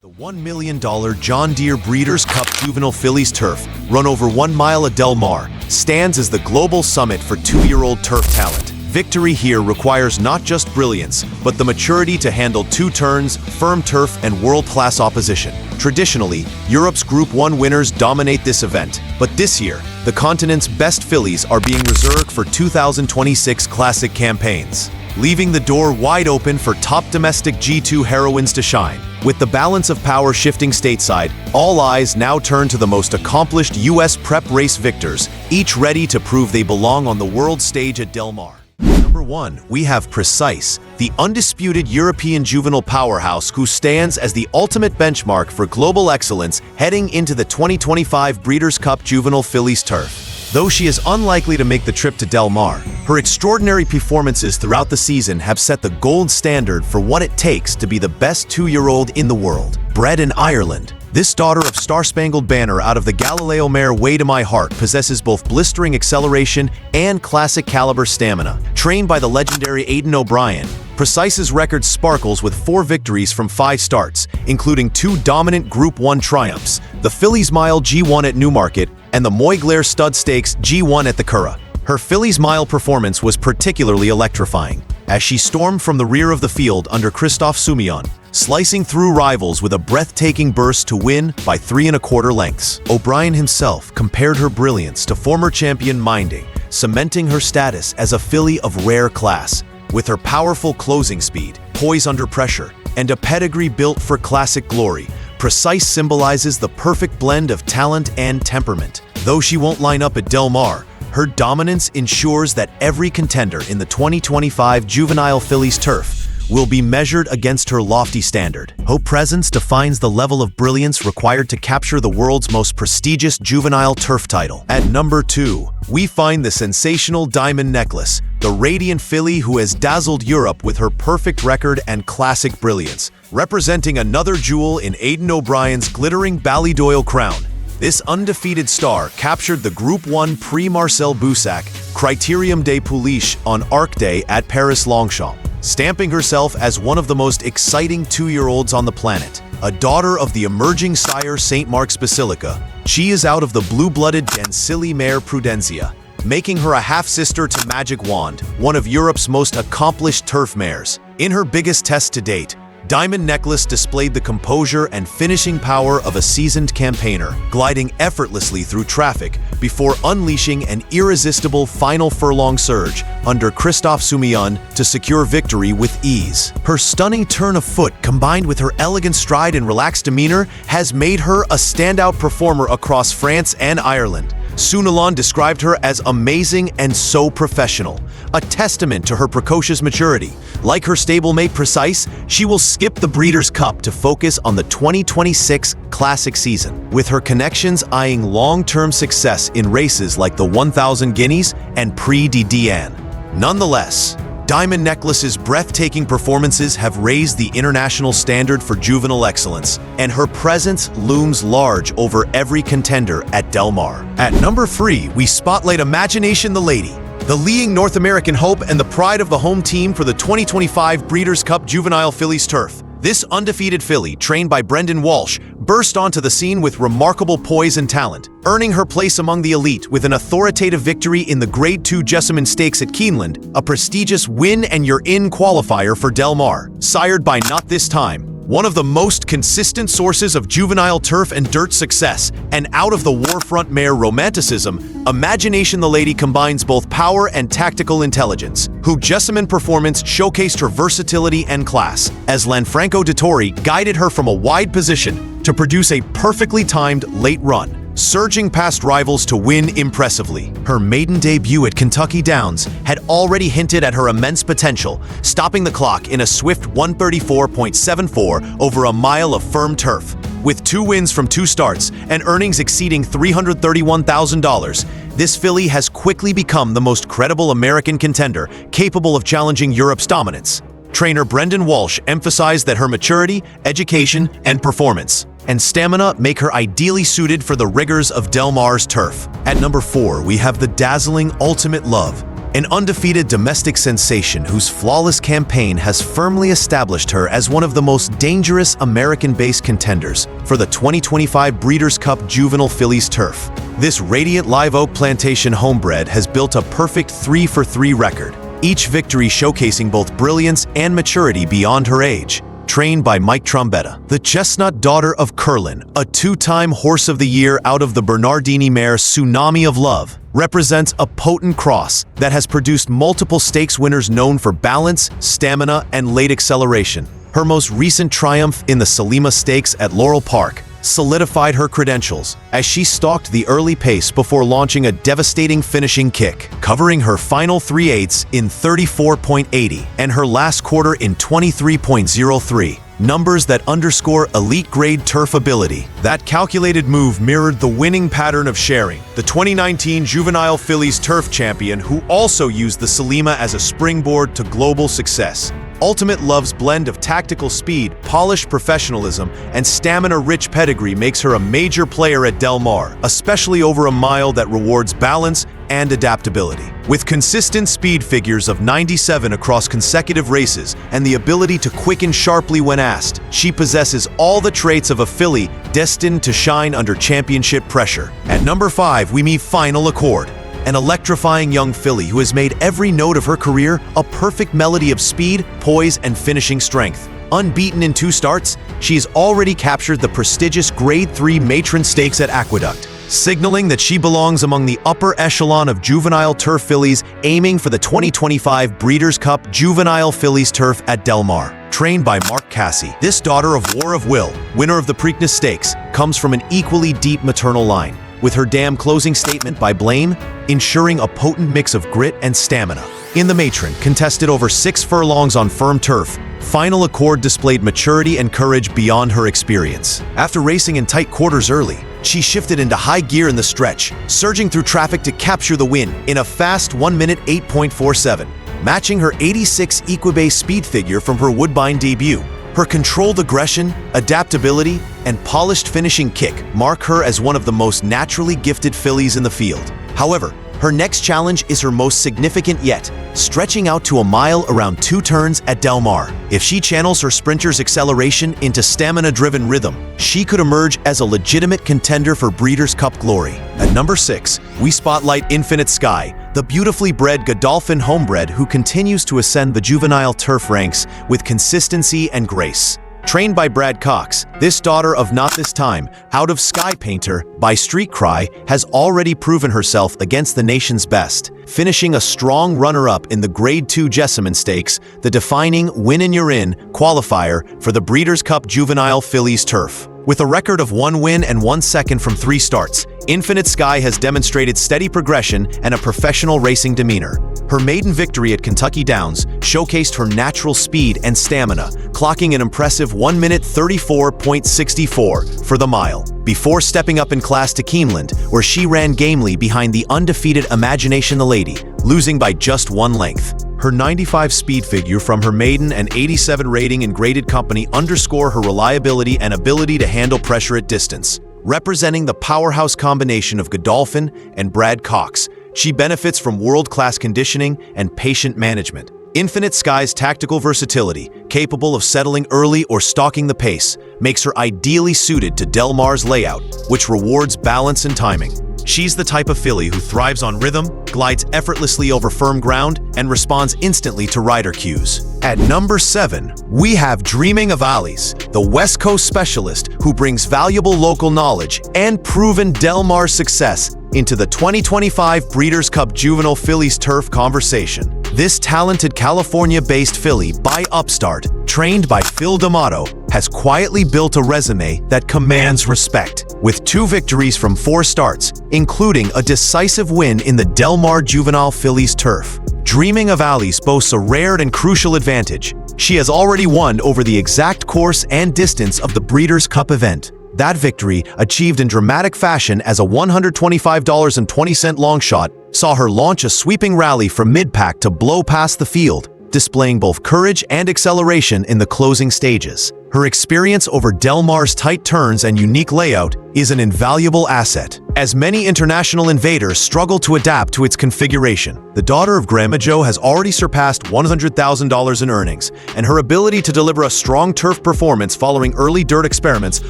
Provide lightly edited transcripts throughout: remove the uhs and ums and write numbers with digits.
The $1 million John Deere Breeders' Cup Juvenile Fillies turf, run over 1 mile at Del Mar, stands as the global summit for 2-year-old turf talent. Victory here requires not just brilliance, but the maturity to handle 2 turns, firm turf, and world-class opposition. Traditionally, Europe's Group 1 winners dominate this event, but this year, the continent's best fillies are being reserved for 2026 classic campaigns, leaving the door wide open for top domestic G2 heroines to shine. With the balance of power shifting stateside, all eyes now turn to the most accomplished U.S. prep race victors, each ready to prove they belong on the world stage at Del Mar. Number 1, we have Precise, the undisputed European juvenile powerhouse who stands as the ultimate benchmark for global excellence heading into the 2025 Breeders' Cup Juvenile Fillies turf. Though she is unlikely to make the trip to Del Mar, her extraordinary performances throughout the season have set the gold standard for what it takes to be the best 2-year-old in the world. Bred in Ireland, this daughter of Star-Spangled Banner out of the Galileo mare Way to My Heart possesses both blistering acceleration and classic caliber stamina. Trained by the legendary Aidan O'Brien, Precise's record sparkles with 4 victories from 5 starts, including 2 dominant Group 1 triumphs, the Fillies Mile G1 at Newmarket and the Moyglare Stud Stakes G1 at the Curragh. Her Fillies Mile performance was particularly electrifying, as she stormed from the rear of the field under Christophe Soumillon, slicing through rivals with a breathtaking burst to win by 3 1/4 lengths. O'Brien himself compared her brilliance to former champion Minding, cementing her status as a filly of rare class. With her powerful closing speed, poise under pressure, and a pedigree built for classic glory, Precise symbolizes the perfect blend of talent and temperament. Though she won't line up at Del Mar, her dominance ensures that every contender in the 2025 Juvenile Fillies turf will be measured against her lofty standard. Her presence defines the level of brilliance required to capture the world's most prestigious juvenile turf title. At number 2, we find the sensational Diamond Necklace, the radiant filly who has dazzled Europe with her perfect record and classic brilliance, representing another jewel in Aidan O'Brien's glittering Ballydoyle crown. This undefeated star captured the Group 1 Prix Marcel Boussac Criterium des Pouliches on Arc Day at Paris-Longchamp, stamping herself as one of the most exciting 2-year-olds on the planet. A daughter of the emerging sire St. Mark's Basilica, she is out of the blue-blooded Gensili mare Prudencia, making her a half-sister to Magic Wand, one of Europe's most accomplished turf mares. In her biggest test to date, Diamond Necklace displayed the composure and finishing power of a seasoned campaigner, gliding effortlessly through traffic before unleashing an irresistible final furlong surge under Christophe Soumillon to secure victory with ease. Her stunning turn of foot combined with her elegant stride and relaxed demeanor has made her a standout performer across France and Ireland. Soumillon described her as amazing and so professional, a testament to her precocious maturity. Like her stablemate Precise, she will skip the Breeders' Cup to focus on the 2026 classic season, with her connections eyeing long-term success in races like the 1000 Guineas and Prix de Diane. Nonetheless, Diamond Necklace's breathtaking performances have raised the international standard for juvenile excellence, and her presence looms large over every contender at Del Mar. At number 3, we spotlight Imaginationthelady, the leading North American hope and the pride of the home team for the 2025 Breeders' Cup Juvenile Fillies turf. This undefeated filly, trained by Brendan Walsh, burst onto the scene with remarkable poise and talent, earning her place among the elite with an authoritative victory in the Grade 2 Jessamine Stakes at Keeneland, a prestigious win-and-you're-in qualifier for Del Mar. Sired by Not This Time, one of the most consistent sources of juvenile turf and dirt success, and out-of-the-warfront mare romanticism, Imaginationthelady combines both power and tactical intelligence, whose Jessamine performance showcased her versatility and class, as Lanfranco Dettori guided her from a wide position to produce a perfectly timed late run, surging past rivals to win impressively. Her maiden debut at Kentucky Downs had already hinted at her immense potential, stopping the clock in a swift 134.74 over a mile of firm turf. With 2 wins from 2 starts and earnings exceeding $331,000, this filly has quickly become the most credible American contender capable of challenging Europe's dominance. Trainer Brendan Walsh emphasized that her maturity, education, and performance and stamina make her ideally suited for the rigors of Del Mar's turf. At number 4, we have the dazzling Ultimate Love, an undefeated domestic sensation whose flawless campaign has firmly established her as one of the most dangerous American-based contenders for the 2025 Breeders' Cup Juvenile Fillies turf. This radiant live oak plantation homebred has built a perfect 3-for-3 record, each victory showcasing both brilliance and maturity beyond her age. Trained by Mike Trombetta, the chestnut daughter of Curlin, a two-time Horse of the Year out of the Bernardini mare Tsunami of Love, represents a potent cross that has produced multiple stakes winners known for balance, stamina, and late acceleration. Her most recent triumph in the Salima Stakes at Laurel Park solidified her credentials as she stalked the early pace before launching a devastating finishing kick, covering her final 3/8 in 34.80 and her last quarter in 23.03. Numbers that underscore elite-grade turf ability. That calculated move mirrored the winning pattern of Sharing, the 2019 Juvenile Fillies turf champion who also used the Salima as a springboard to global success. Ultimate Love's blend of tactical speed, polished professionalism, and stamina-rich pedigree makes her a major player at Del Mar, especially over a mile that rewards balance and adaptability. With consistent speed figures of 97 across consecutive races and the ability to quicken sharply when asked, she possesses all the traits of a filly destined to shine under championship pressure. At number 5, we meet Final Accord, an electrifying young filly who has made every note of her career a perfect melody of speed, poise, and finishing strength. Unbeaten in 2 starts, she has already captured the prestigious Grade 3 Matron Stakes at Aqueduct, signaling that she belongs among the upper echelon of juvenile turf fillies aiming for the 2025 Breeders' Cup Juvenile Fillies turf at Del Mar. Trained by Mark Cassie, this daughter of War of Will, winner of the Preakness Stakes, comes from an equally deep maternal line, with her dam closing statement by Blame ensuring a potent mix of grit and stamina. In the Matron, contested over 6 furlongs on firm turf, Final Accord displayed maturity and courage beyond her experience. After racing in tight quarters early, she shifted into high gear in the stretch, surging through traffic to capture the win in a fast 1 minute 8.47, matching her 86 Equibase speed figure from her Woodbine debut. Her controlled aggression, adaptability, and polished finishing kick mark her as one of the most naturally gifted fillies in the field. However, her next challenge is her most significant yet, stretching out to a mile around 2 turns at Del Mar. If she channels her sprinter's acceleration into stamina-driven rhythm, she could emerge as a legitimate contender for Breeders' Cup glory. At number 6, we spotlight Infinite Sky, the beautifully bred Godolphin homebred who continues to ascend the juvenile turf ranks with consistency and grace. Trained by Brad Cox, this daughter of Not This Time, out of Sky Painter by Street Cry, has already proven herself against the nation's best, finishing a strong runner-up in the Grade 2 Jessamine Stakes, the defining win-and-you're-in qualifier for the Breeders' Cup Juvenile Fillies turf. With a record of 1 win and 1 second from 3 starts, Infinite Sky has demonstrated steady progression and a professional racing demeanor. Her maiden victory at Kentucky Downs showcased her natural speed and stamina, clocking an impressive 1 minute 34.64 for the mile, before stepping up in class to Keeneland, where she ran gamely behind the undefeated Imaginationthelady, losing by just 1 length. Her 95 speed figure from her maiden and 87 rating in graded company underscore her reliability and ability to handle pressure at distance. Representing the powerhouse combination of Godolphin and Brad Cox, she benefits from world-class conditioning and patient management. Infinite Sky's tactical versatility, capable of settling early or stalking the pace, makes her ideally suited to Del Mar's layout, which rewards balance and timing. She's the type of filly who thrives on rhythm, glides effortlessly over firm ground, and responds instantly to rider cues. At number 7, we have Dreaming of Alleys, the West Coast specialist who brings valuable local knowledge and proven Del Mar success into the 2025 Breeders' Cup Juvenile Fillies turf conversation. This talented California-based filly by Upstart, trained by Phil D'Amato, has quietly built a resume that commands respect. With 2 victories from 4 starts, including a decisive win in the Del Mar Juvenile Fillies turf, Dreaming of Alleys boasts a rare and crucial advantage. She has already won over the exact course and distance of the Breeders' Cup event. That victory, achieved in dramatic fashion as a $125.20 long shot, saw her launch a sweeping rally from mid-pack to blow past the field, displaying both courage and acceleration in the closing stages. Her experience over Del Mar's tight turns and unique layout is an invaluable asset, as many international invaders struggle to adapt to its configuration. The daughter of Grandma Joe has already surpassed $100,000 in earnings, and her ability to deliver a strong turf performance following early dirt experiments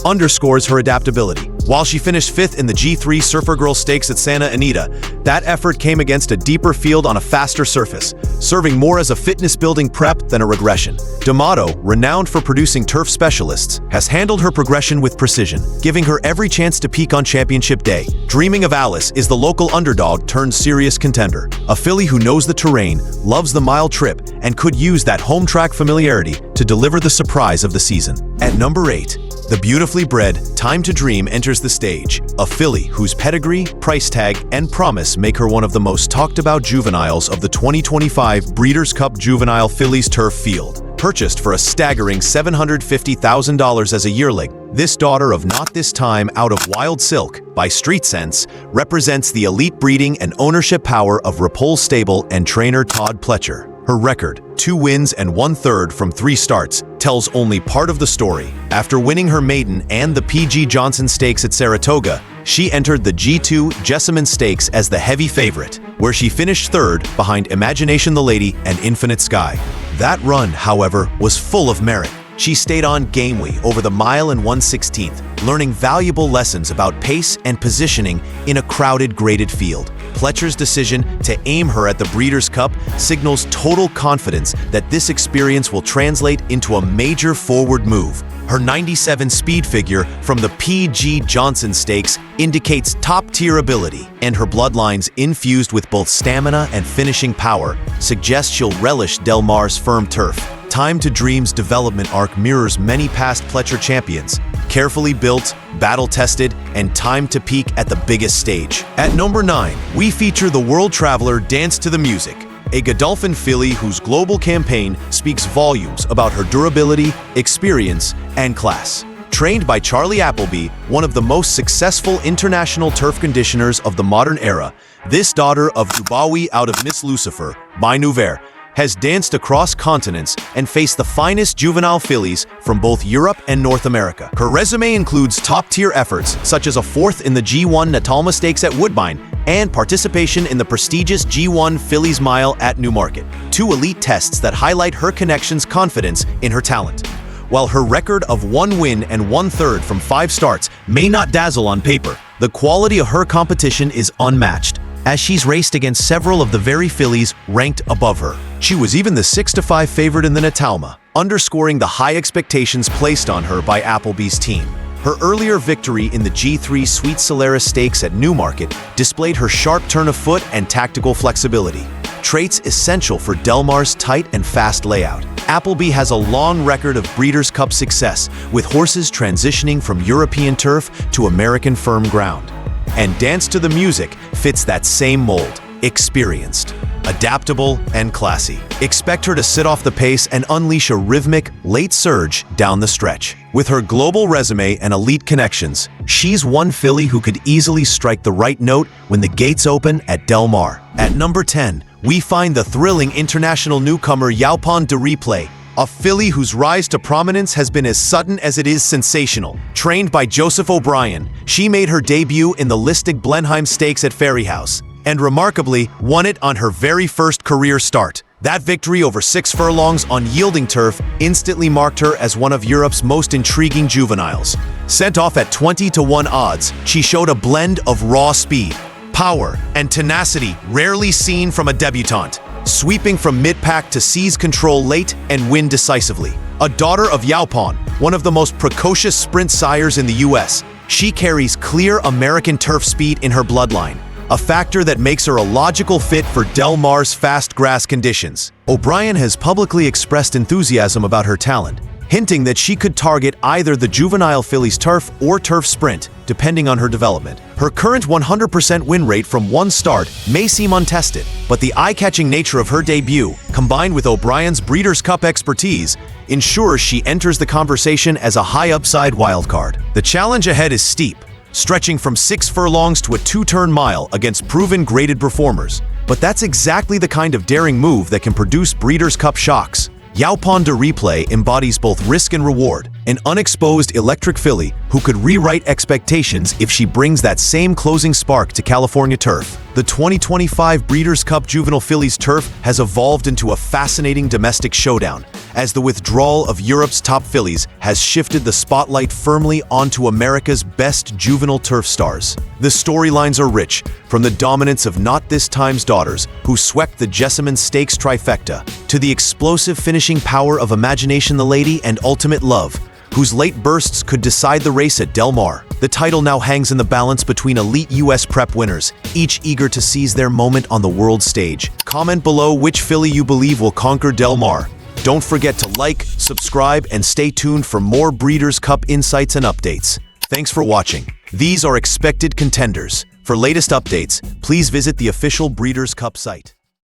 underscores her adaptability. While she finished 5th in the G3 Surfer Girl Stakes at Santa Anita, that effort came against a deeper field on a faster surface, serving more as a fitness-building prep than a regression. D'Amato, renowned for producing turf specialists, has handled her progression with precision, giving her every chance to peak on championship day. Dreaming of Alice is the local underdog turned serious contender, a filly who knows the terrain, loves the mile trip, and could use that home track familiarity to deliver the surprise of the season. At number 8, the beautifully bred Time to Dream enters the stage, a filly whose pedigree, price tag, and promise make her one of the most talked about juveniles of the 2025 Breeders' Cup Juvenile Fillies Turf Field. Purchased for a staggering $750,000 as a yearling, this daughter of Not This Time Out of Wild Silk by Street Sense represents the elite breeding and ownership power of Rapole stable and trainer Todd Pletcher. Her record, 2 wins and 1/3 from 3 starts, tells only part of the story. After winning her maiden and the P.G. Johnson Stakes at Saratoga, she entered the G2 Jessamine Stakes as the heavy favorite, where she finished 3rd behind Imaginationthelady and Infinite Sky. That run, however, was full of merit. She stayed on gamely over the mile and 1/16th, learning valuable lessons about pace and positioning in a crowded graded field. Pletcher's decision to aim her at the Breeders' Cup signals total confidence that this experience will translate into a major forward move. Her 97 speed figure from the P.G. Johnson Stakes indicates top-tier ability, and her bloodlines infused with both stamina and finishing power suggest she'll relish Del Mar's firm turf. Time to Dream's development arc mirrors many past Pletcher champions, carefully built, battle-tested, and timed to peak at the biggest stage. At number 9, we feature the world traveler Dance to the Music, a Godolphin filly whose global campaign speaks volumes about her durability, experience, and class. Trained by Charlie Appleby, one of the most successful international turf conditioners of the modern era, this daughter of Dubawi out of Miss Lucifer, by Nouvert, has danced across continents and faced the finest juvenile fillies from both Europe and North America. Her resume includes top-tier efforts such as a 4th in the G1 Natalma Stakes at Woodbine and participation in the prestigious G1 Fillies Mile at Newmarket, 2 elite tests that highlight her connection's confidence in her talent. While her record of 1 win and 1/3 from 5 starts may not dazzle on paper, the quality of her competition is unmatched, as she's raced against several of the very fillies ranked above her. She was even the 6-5 favorite in the Natalma, underscoring the high expectations placed on her by Appleby's team. Her earlier victory in the G3 Sweet Solaris Stakes at Newmarket displayed her sharp turn of foot and tactical flexibility, traits essential for Del Mar's tight and fast layout. Appleby has a long record of Breeders' Cup success, with horses transitioning from European turf to American firm ground. And Dance to the Music fits that same mold. Experienced, adaptable, and classy. Expect her to sit off the pace and unleash a rhythmic, late surge down the stretch. With her global resume and elite connections, she's one filly who could easily strike the right note when the gates open at Del Mar. At number 10, we find the thrilling international newcomer Yaupon de Replay, a filly whose rise to prominence has been as sudden as it is sensational. Trained by Joseph O'Brien, she made her debut in the Listig Blenheim Stakes at Ferryhouse, and remarkably won it on her very first career start. That victory over 6 furlongs on yielding turf instantly marked her as one of Europe's most intriguing juveniles. Sent off at 20-1 odds, she showed a blend of raw speed, power, and tenacity rarely seen from a debutante, sweeping from mid-pack to seize control late and win decisively. A daughter of Yaupon, one of the most precocious sprint sires in the US, she carries clear American turf speed in her bloodline, a factor that makes her a logical fit for Del Mar's fast grass conditions. O'Brien has publicly expressed enthusiasm about her talent, hinting that she could target either the Juvenile Fillies Turf or Turf Sprint, depending on her development. Her current 100% win rate from 1 start may seem untested, but the eye-catching nature of her debut, combined with O'Brien's Breeders' Cup expertise, ensures she enters the conversation as a high-upside wildcard. The challenge ahead is steep, stretching from 6 furlongs to a 2-turn mile against proven graded performers. But that's exactly the kind of daring move that can produce Breeders' Cup shocks. Yaupon de Replay embodies both risk and reward, an unexposed electric filly who could rewrite expectations if she brings that same closing spark to California turf. The 2025 Breeders' Cup Juvenile Fillies turf has evolved into a fascinating domestic showdown, as the withdrawal of Europe's top fillies has shifted the spotlight firmly onto America's best juvenile turf stars. The storylines are rich, from the dominance of Not This Time's daughters, who swept the Jessamine Stakes trifecta, to the explosive finishing power of Imaginationthelady and Ultimate Love, whose late bursts could decide the race at Del Mar. The title now hangs in the balance between elite US prep winners, each eager to seize their moment on the world stage. Comment below which filly you believe will conquer Del Mar. Don't forget to like, subscribe, and stay tuned for more Breeders' Cup insights and updates. Thanks for watching. These are expected contenders. For latest updates, please visit the official Breeders' Cup site.